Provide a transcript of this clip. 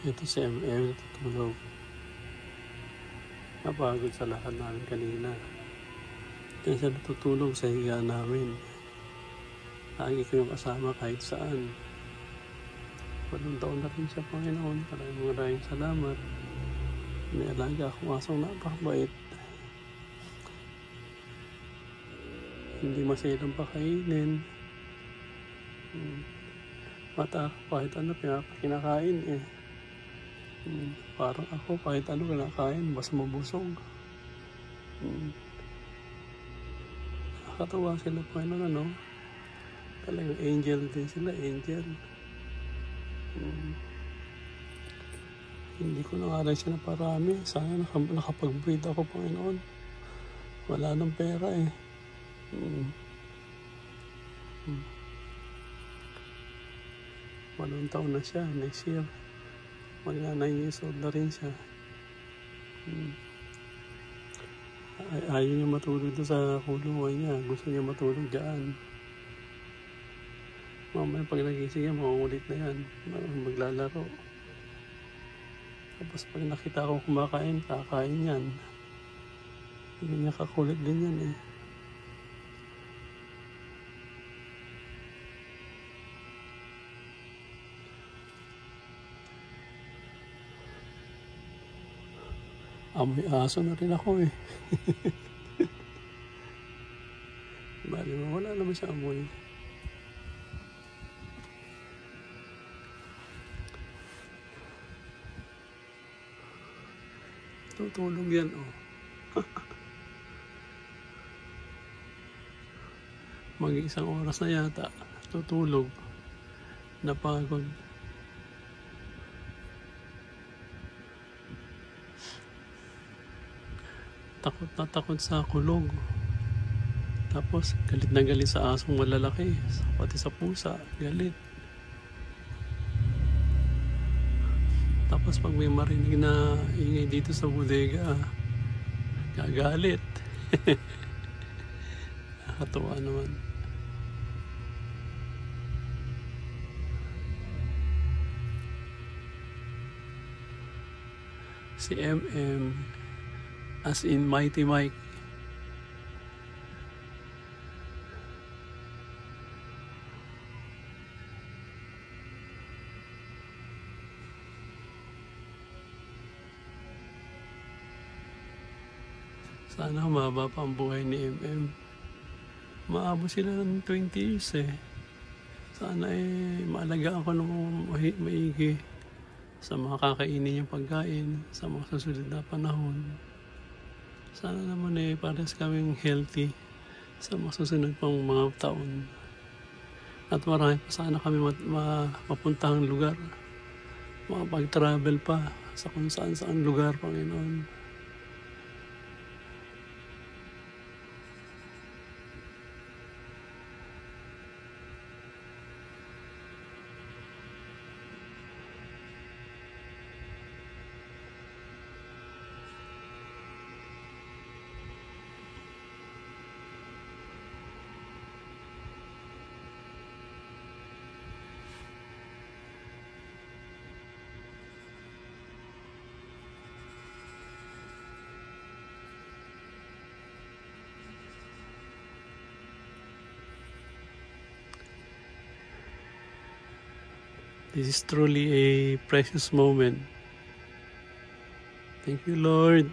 Ito si MM natutulog. Napagod sa lahat namin kanina. Kaya siya natutulog sa higa namin. Lagi ko yung kasama kahit saan. 8 taon na rin siya, Panginoon. Maraming salamat. May alaga akong asong napakabait. Hindi maselang pakainin. Mata kahit ano pinakain eh. Parang ako kahit ano kinakain, basta mabusog. Nakakatawa sila, Panginoon, ano? Talagang angel din sila, angel. Hindi ko na nga rin siya naparami. Sana nakapag-breed ako, Panginoon. Wala nang pera eh. 8 taon na siya, next year. Mag-9 years old na rin siya. Ayaw niya matulog doon sa kulungan niya. Gusto niya matulog dyan. Mamaya pag nagising yan, maungulit na yan. Maglalaro. Tapos pag nakita ko kumakain, kakain yan. Hindi niya kakulit din yan eh. Amoy aso na rin ako eh. Bali mo, wala naman siya amoy. Tutulog yan oh. Mag-1 oras na yata. Tutulog. Napagod. Takot na takot sa kulog. Tapos galit na galit sa asong malalaki, pati sa pusa, galit. Tapos pag may marinig na ingay dito sa bodega, gagalit. Nakakatuwa naman. Si MM, as in Mighty Mike. Sana humaba pa ang buhay ni MM. Maabot sila ng 20 years eh. Sana eh maalagaan ko ng maigi sa mga kakainin niyang pagkain sa mga susunod na panahon. Sana naman eh pares kaming healthy sa mga susunod pang mga taon. At marami pa sana kami mapuntahang lugar. Makapag-travel pa sa kung saan lugar, Panginoon. This is truly a precious moment. Thank you, Lord.